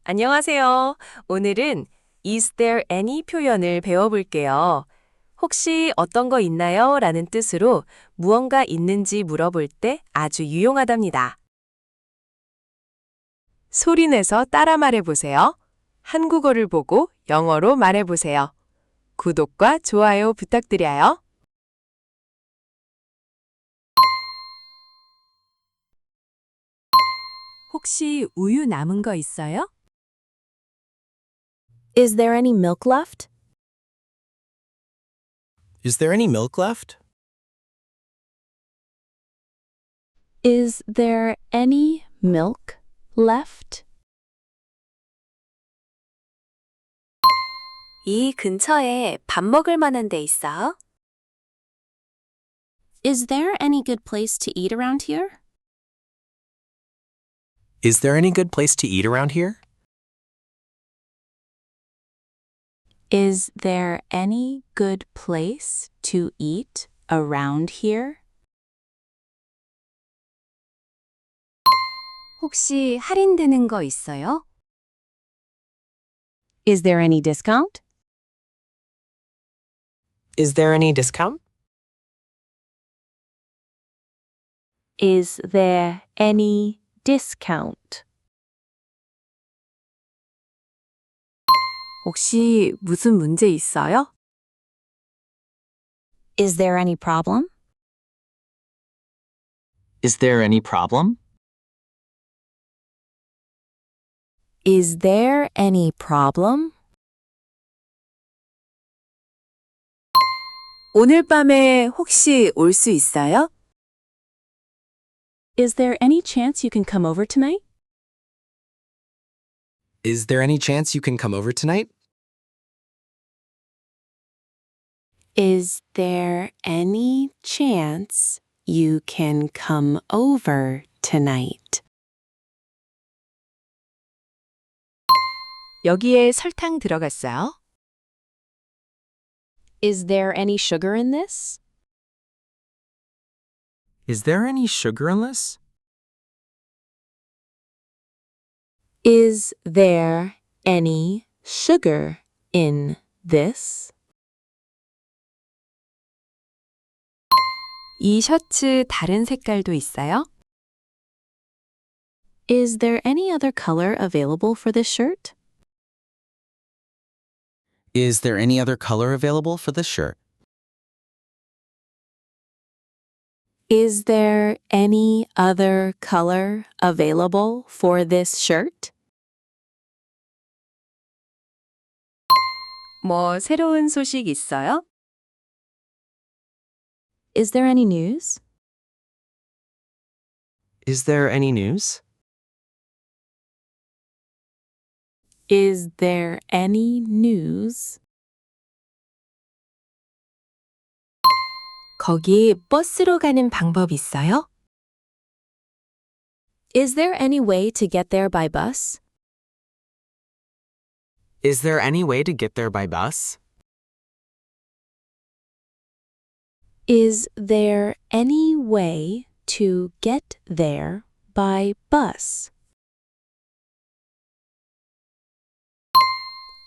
안녕하세요. 오늘은 Is there any 표현을 배워볼게요. 혹시 어떤 거 있나요? 라는 뜻으로 무언가 있는지 물어볼 때 아주 유용하답니다. 소리내서 따라 말해보세요. 한국어를 보고 영어로 말해보세요. 구독과 좋아요 부탁드려요. 혹시 우유 남은 거 있어요? Is there any milk left? Is there any milk left? Is there any milk left? 이 근처에 밥 먹을 만한 데 있어? Is there any good place to eat around here? Is there any good place to eat around here? Is there any good place to eat around here? 혹시 할인되는 거 있어요? Is there any discount? Is there any discount? Is there any discount? 혹시 무슨 문제 있어요? Is there any problem? Is there any problem? Is there any problem? 오늘 밤에 혹시 올 수 있어요? Is there any chance you can come over tonight? Is there any chance you can come over tonight? Is there any chance you can come over tonight? 여기에 설탕 들어갔어요? Is there any sugar in this? Is there any sugar in this? Is there any sugar in this? 이 셔츠 다른 색깔도 있어요? Is there any other color available for this shirt? Is there any other color available for this shirt? Is there any other color available for this shirt? 뭐 새로운 소식 있어요? Is there any news? Is there any news? Is there any news? 거기 버스로 가는 방법 있어요? Is there any way to get there by bus? Is there any way to get there by bus? Is there any way to get there by bus?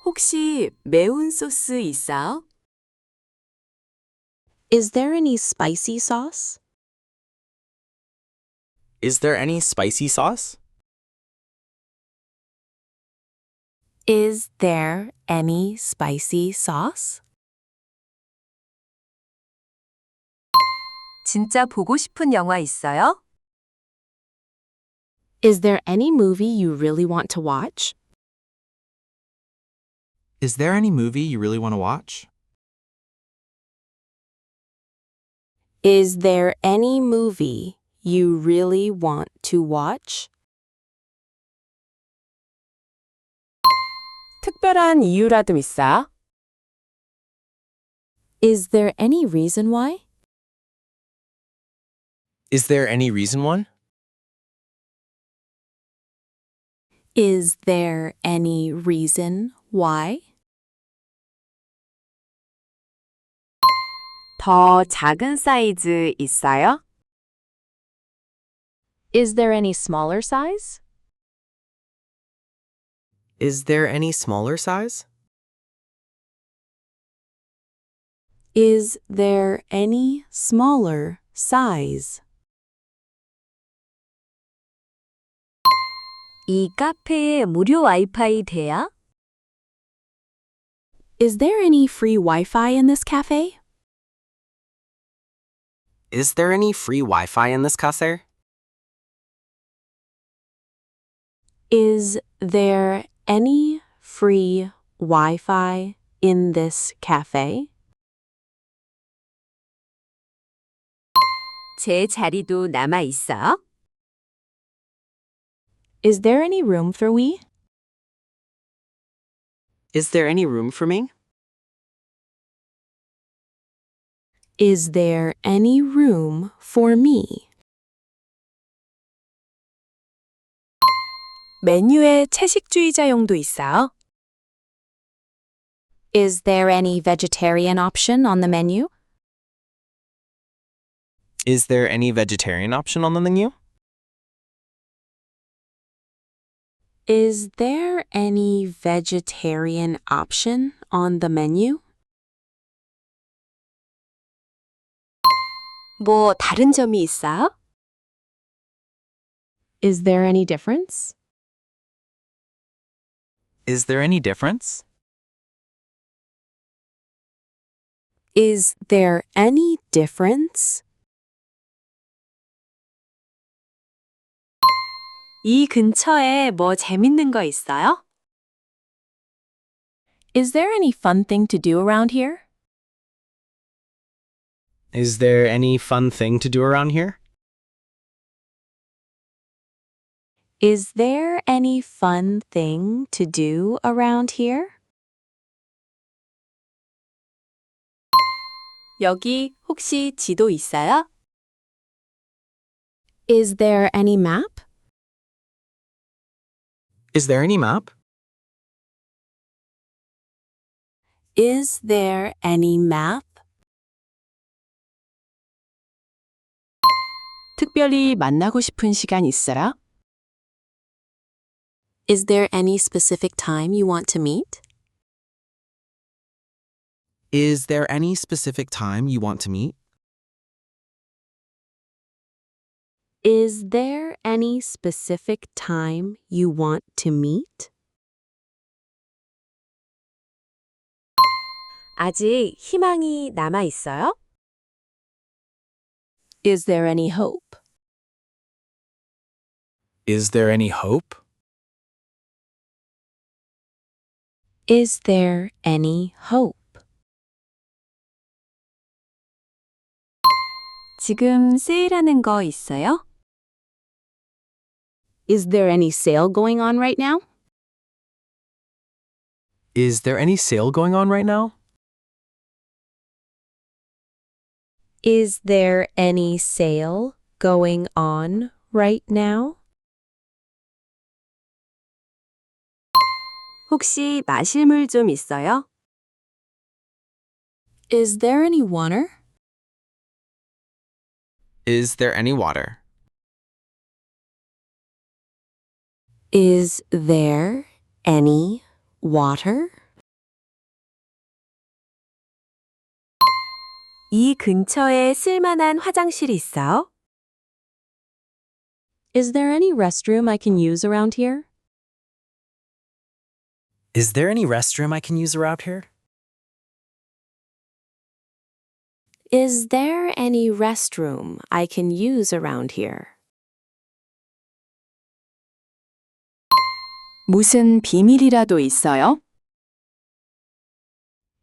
혹시 매운 소스 있어요? Is there any spicy sauce? Is there any spicy sauce? Is there any spicy sauce? 진짜 보고 싶은 영화 있어요? Is there any movie you really want to watch? Is there any movie you really want to watch? Is there any movie you really want to watch? 특별한 이유라도 있어요? Is there any reason why? Is there any reason why? Is there any reason why? 더 작은 사이즈 있어요? Is there any smaller size? Is there any smaller size? Is there any smaller size? 이 카페에 무료 와이파이 돼야? Is there any free Wi-Fi in this cafe? Is there any free Wi-Fi in this cafe? Is there any free Wi-Fi in this cafe? 제 자리도 남아 있어요? Is there any room for we? Is there any room for me? Is there any room for me? 메뉴에 채식주의자용도 있어요? Is there any vegetarian option on the menu? Is there any vegetarian option on the menu? Is there any vegetarian option on the menu? 뭐 다른 점이 있어요? Is there any difference? Is there any difference? Is there any difference? 이 근처에 뭐 재밌는 거 있어요? Is there any fun thing to do around here? Is there any fun thing to do around here? Is there any fun thing to do around here? 여기 혹시 지도 있어요? Is there any map? Is there any map? Is there any map? 특별히 만나고 싶은 시간 있어요? Is there any specific time you want to meet? Is there any specific time you want to meet? Is there any specific time you want to meet? 아직 희망이 남아 있어요? Is there any hope? Is there any hope? Is there any hope? 지금 세일하는 거 있어요? Is there any sale going on right now? Is there any sale going on right now? Is there any sale going on right now? 혹시 마실 물 좀 있어요? Is there any water? Is there any water? Is there any water? 이 근처에 쓸만한 화장실 있어요? Is there any restroom I can use around here? Is there any restroom I can use around here? Is there any restroom I can use around here? 무슨 비밀이라도 있어요?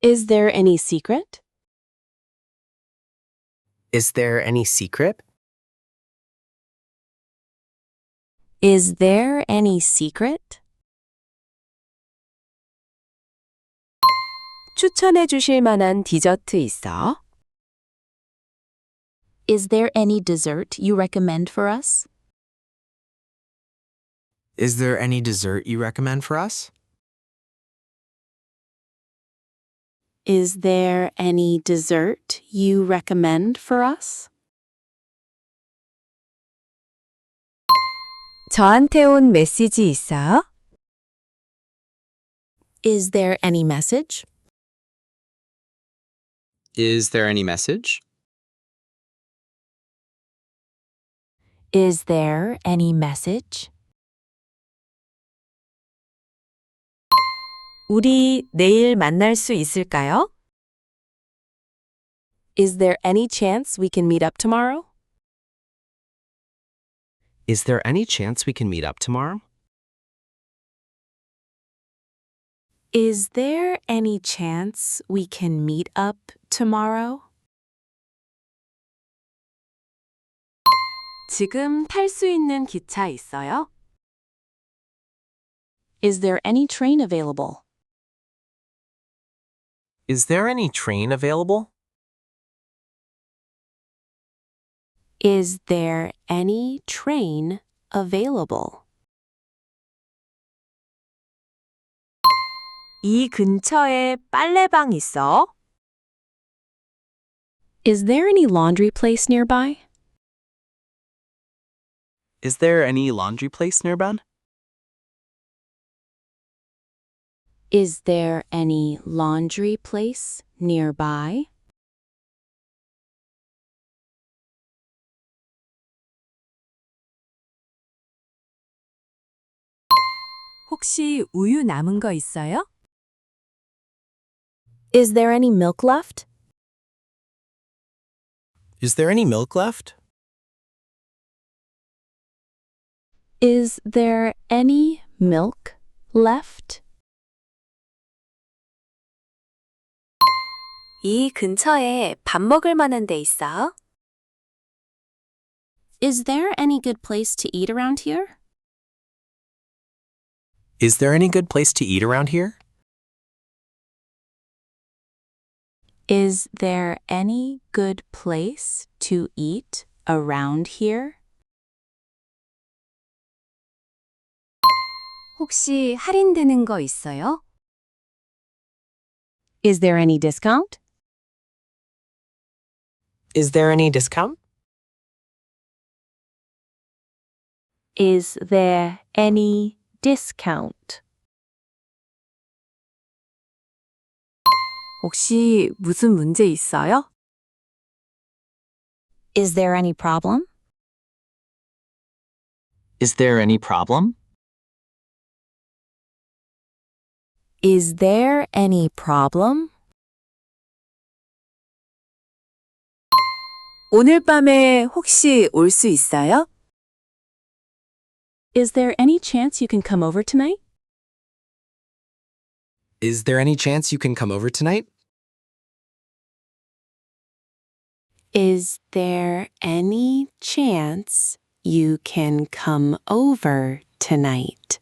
Is there any secret? Is there any secret? Is there any secret? 추천해 주실 만한 디저트 있어? Is there any dessert you recommend for us? Is there any dessert you recommend for us? Is there any dessert you recommend for us? 저한테 온 메시지 있어요? Is there any message? Is there any message? Is there any message? 우리 내일 만날 수 있을까요? Is there any chance we can meet up tomorrow? Is there any chance we can meet up tomorrow? Is there any chance we can meet up tomorrow? 지금 탈 수 있는 기차 있어요? Is there any train available? Is there any train available? Is there any train available? 이 근처에 빨래방 있어? Is there any laundry place nearby? Is there any laundry place nearby? Is there any laundry place nearby? 혹시 우유 남은 거 있어요? Is there any milk left? Is there any milk left? Is there any milk left? 이 근처에 밥 먹을 만한 데 있어? Is there any good place to eat around here? Is there any good place to eat around here? Is there any good place to eat around here? 혹시 할인되는 거 있어요? Is there any discount? Is there any discount? Is there any discount? 혹시 무슨 문제 있어요? Is there any problem? Is there any problem? Is there any problem? 오늘 밤에 혹시 올 수 있어요? Is there any chance you can come over tonight? Is there any chance you can come over tonight? Is there any chance you can come over tonight?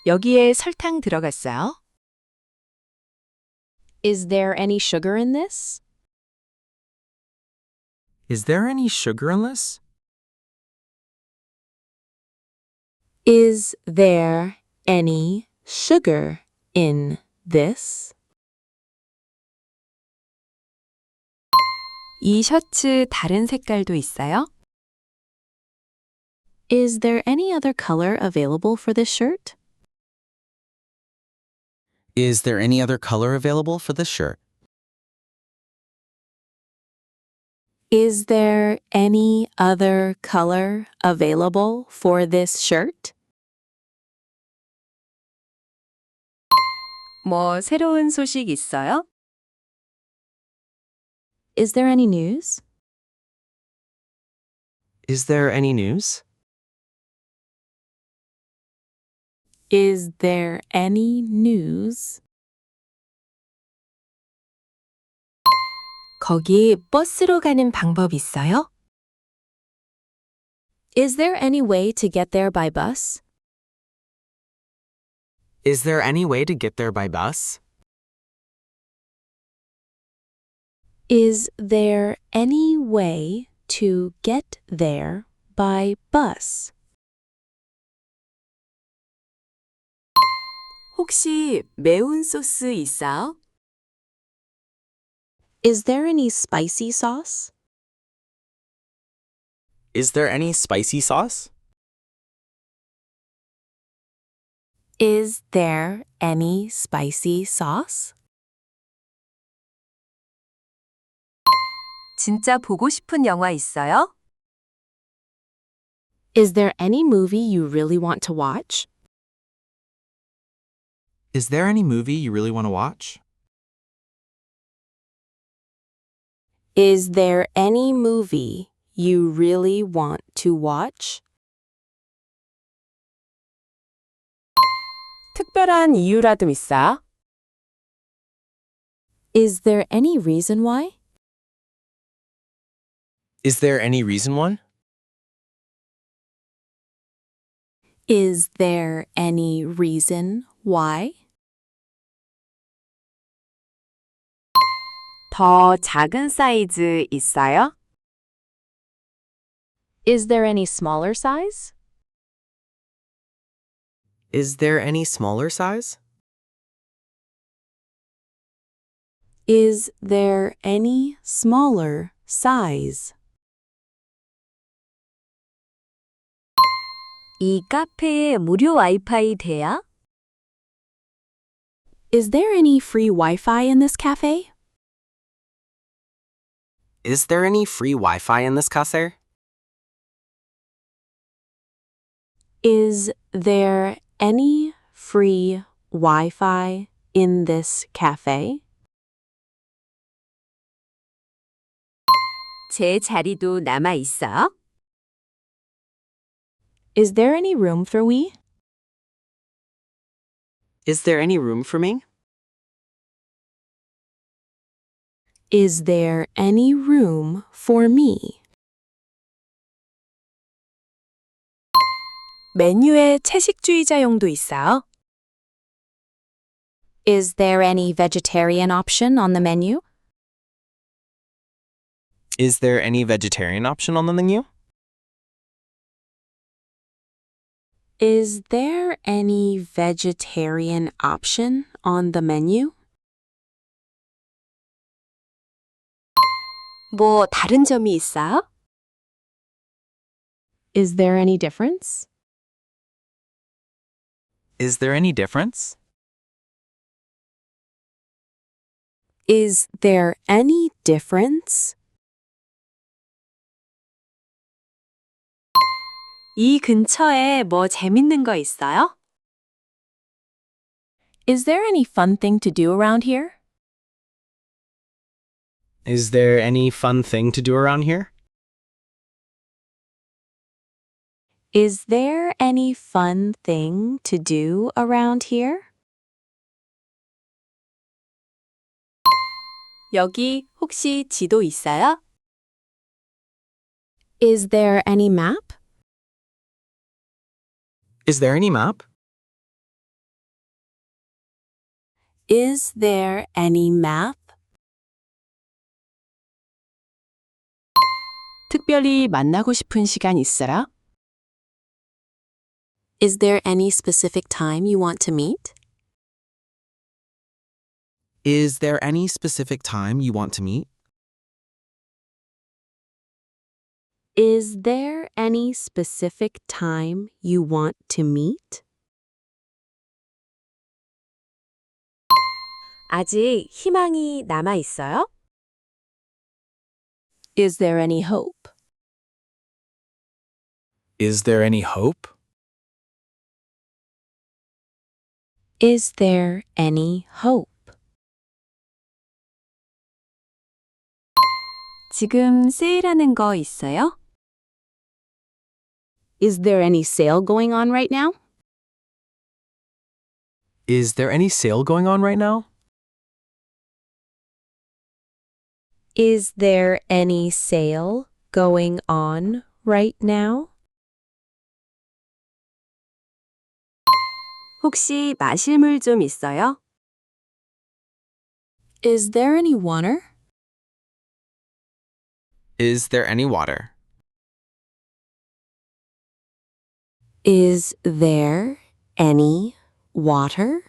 여기에 설탕 들어갔어요? Is there any sugar in this? Is there any sugar in this? Is there any sugar in this? 이 셔츠 다른 색깔도 있어요? Is there any other color available for this shirt? Is there any other color available for this shirt? Is there any other color available for this shirt? 뭐 새로운 소식 있어요? Is there any news? Is there any news? Is there any news? 거기 버스로 가는 방법 있어요? Is there any way to get there by bus? Is there any way to get there by bus? Is there any way to get there by bus? 혹시 매운 소스 있어? Is there any spicy sauce? Is there any spicy sauce? Is there any spicy sauce? 진짜 보고 싶은 영화 있어요? Is there any movie you really want to watch? Is there any movie you really want to watch? Is there any movie you really want to watch? 특별한 이유라도 있어요? Is there any reason why? Is there any reason why? Is there any reason why? 더 작은 사이즈 있어요? Is there any smaller size? Is there any smaller size? Is there any smaller size? 이 카페에 무료 와이파이 돼요? Is there any free Wi-Fi in this cafe? Is there any free Wi-Fi in this cafe? Is there any free Wi-Fi in this cafe? 제 자리도 남아 있어요? Is there any room for we? Is there any room for me? Is there any room for me? 메뉴에 채식주의자용도 있어요? Is there any vegetarian option on the menu? Is there any vegetarian option on the menu? Is there any vegetarian option on the menu? 뭐 다른 점이 있어요? Is there any difference? Is there any difference? Is there any difference? 이 근처에 뭐 재밌는 거 있어요? Is there any fun thing to do around here? Is there any fun thing to do around here? Is there any fun thing to do around here? 여기 혹시 지도 있어요? Is there any map? Is there any map? Is there any map? 특별히 만나고 싶은 시간 있어요? Is there any specific time you want to meet? Is there any specific time you want to meet? Is there any specific time you want to meet? 아직 희망이 남아 있어요? Is there any hope? Is there any hope? Is there any hope? 지금 세일하는 거 있어요? Is there any sale going on right now? Is there any sale going on right now? Is there any sale going on right now? 혹시 마실 물 좀 있어요? Is there any water? Is there any water? Is there any water?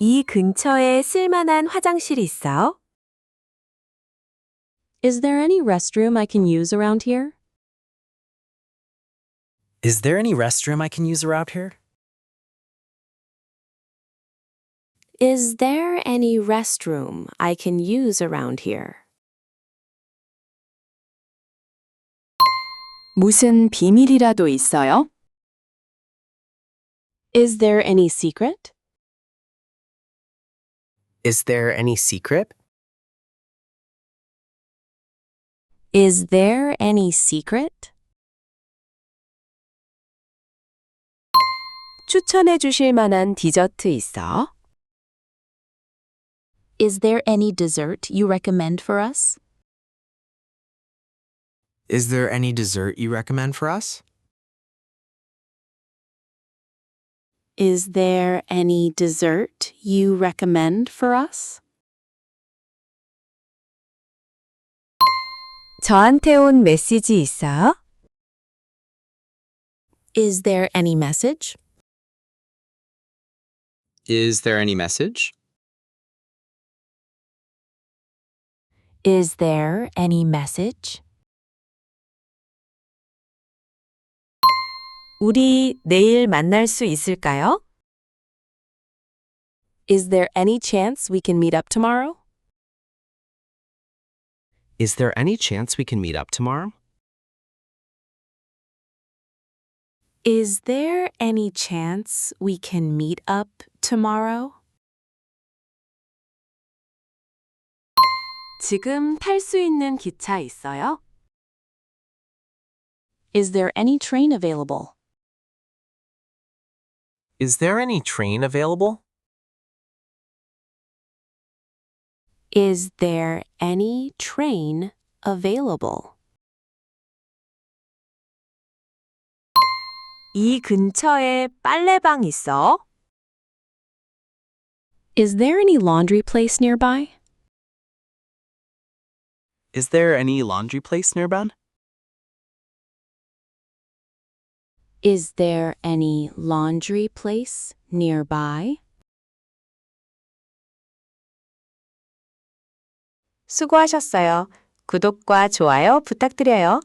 이 근처에 쓸만한 화장실이 있어요? Is there any restroom I can use around here? Is there any restroom I can use around here? Is there any restroom I can use around here? 무슨 비밀이라도 있어요? Is there any secret? Is there any secret? Is there any secret? 추천해 주실 만한 디저트 있어? Is there any dessert you recommend for us? Is there any dessert you recommend for us? Is there any dessert you recommend for us? 저한테 온 메시지 있어요? Is there any message? Is there any message? Is there any message? 우리 내일 만날 수 있을까요? Is there any chance we can meet up tomorrow? Is there any chance we can meet up tomorrow? Is there any chance we can meet up tomorrow? 지금 탈 수 있는 기차 있어요? Is there any train available? Is there any train available? Is there any train available? 이 근처에 빨래방 있어? Is there any laundry place nearby? Is there any laundry place nearby? Is there any laundry place nearby? 수고하셨어요. 구독과 좋아요 부탁드려요.